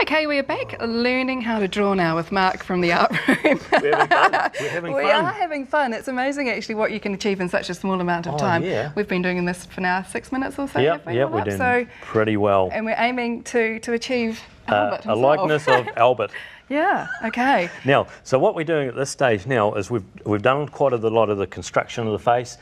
Okay, we're back learning how to draw now with Mark from the art room. We're having fun. We're having fun. We are having fun. It's amazing actually what you can achieve in such a small amount of time. Yeah. We've been doing this for now 6 minutes or so. Yep, we're doing pretty well. And we're aiming to achieve Albert a likeness of Albert. Yeah, okay. Now, so what we're doing at this stage now is we've done quite a lot of the construction of the face.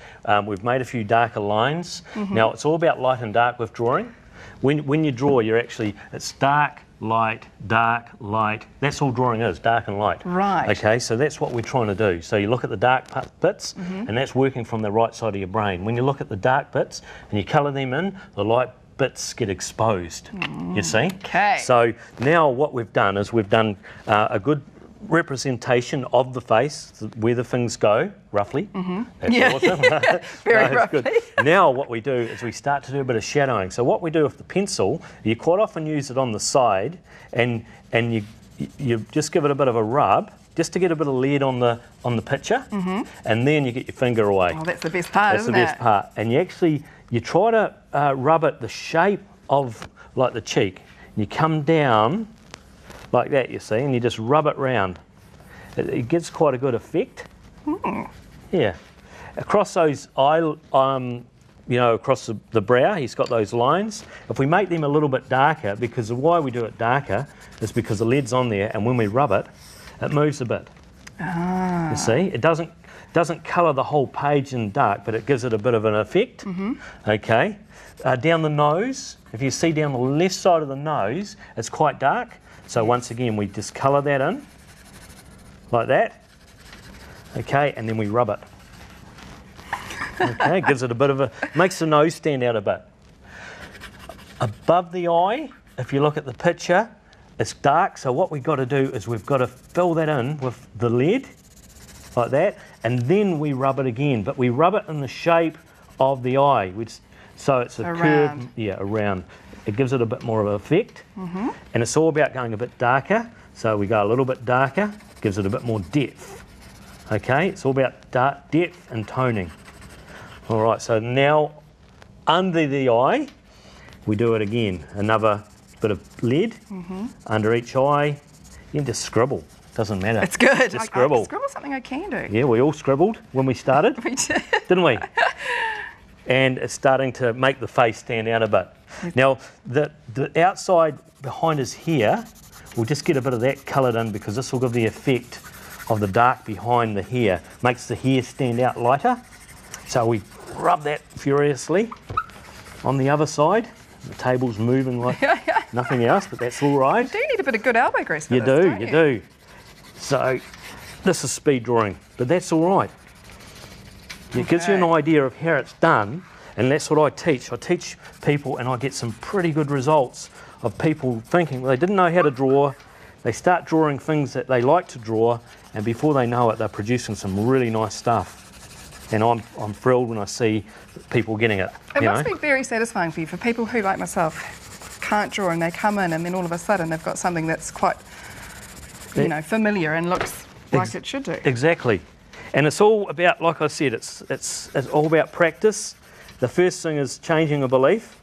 We've made a few darker lines. Now, it's all about light and dark with drawing. When you draw, it's dark, light, dark, light. That's all drawing is, dark and light. Right. Okay, so that's what we're trying to do. So you look at the dark bits, and that's working from the right side of your brain. When you look at the dark bits and you colour them in, the light bits get exposed, you see? Okay. So now what we've done is we've done a good representation of the face, where the things go, roughly. That's awesome. Very roughly. Good. Now what we do is we start to do a bit of shadowing. So what we do with the pencil, you quite often use it on the side, and you just give it a bit of a rub, just to get a bit of lead on the picture, and then you get your finger away. Oh, that's the best part, isn't it? That's the best part. And you try to rub it the shape of like the cheek. And you come down like that, you see, and you just rub it round. It gives quite a good effect. Yeah. Across those across the brow, he's got those lines. If we make them a little bit darker, because why we do it darker is because the lead's on there, and when we rub it, it moves a bit. You see, it doesn't colour the whole page in dark, but it gives it a bit of an effect. Okay. Down the nose, if you see down the left side of the nose, it's quite dark. So once again, we just colour that in, like that. Okay, and then we rub it. Okay, it gives it a bit of makes the nose stand out a bit. Above the eye, if you look at the picture, it's dark, so what we've got to do is we've got to fill that in with the lead, like that, and then we rub it again, but we rub it in the shape of the eye, so it's a curve, around. It gives it a bit more of an effect, and it's all about going a bit darker, so we go a little bit darker, gives it a bit more depth. Okay, it's all about depth and toning. All right, so now under the eye, we do it again, another bit of lead under each eye. You can just scribble, doesn't matter. It's good. Just scribble. Scribble's something I can do. Yeah, we all scribbled when we started. We did. Didn't we? And it's starting to make the face stand out a bit. Now, the outside behind us here, we'll just get a bit of that coloured in, because this will give the effect of the dark behind the hair. Makes the hair stand out lighter. So we rub that furiously on the other side. The table's moving like nothing else, but that's all right. You do need a bit of good elbow grease for you this, do, you do. So this is speed drawing, but that's all right. It gives you an idea of how it's done, and that's what I teach. I teach people, and I get some pretty good results of people thinking, well, they didn't know how to draw. They start drawing things that they like to draw, and before they know it, they're producing some really nice stuff. And I'm thrilled when I see people getting it. It must be very satisfying for you, for people who, like myself, can't draw, and they come in and then all of a sudden they've got something that's quite, familiar and looks like it should do. Exactly. And it's all about, like I said, it's all about practice. The first thing is changing a belief.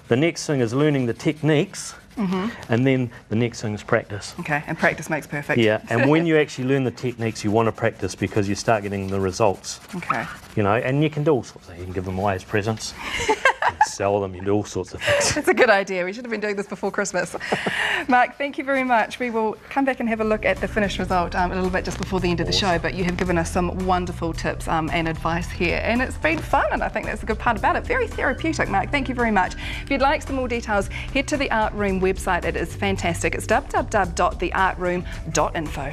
The next thing is learning the techniques. And then the next thing is practice. Okay, and practice makes perfect. Yeah, and when you actually learn the techniques, you want to practice, because you start getting the results. Okay. And you can do all sorts of things. You can give them away as presents. Sell them, you do all sorts of things. It's a good idea. We should have been doing this before Christmas. Mark, thank you very much. We will come back and have a look at the finished result a little bit just before the end of the show, but you have given us some wonderful tips and advice here, and it's been fun, and I think that's a good part about it. Very therapeutic, Mark. Thank you very much. If you'd like some more details, head to the Art Room website. It is fantastic. It's www.theartroom.info.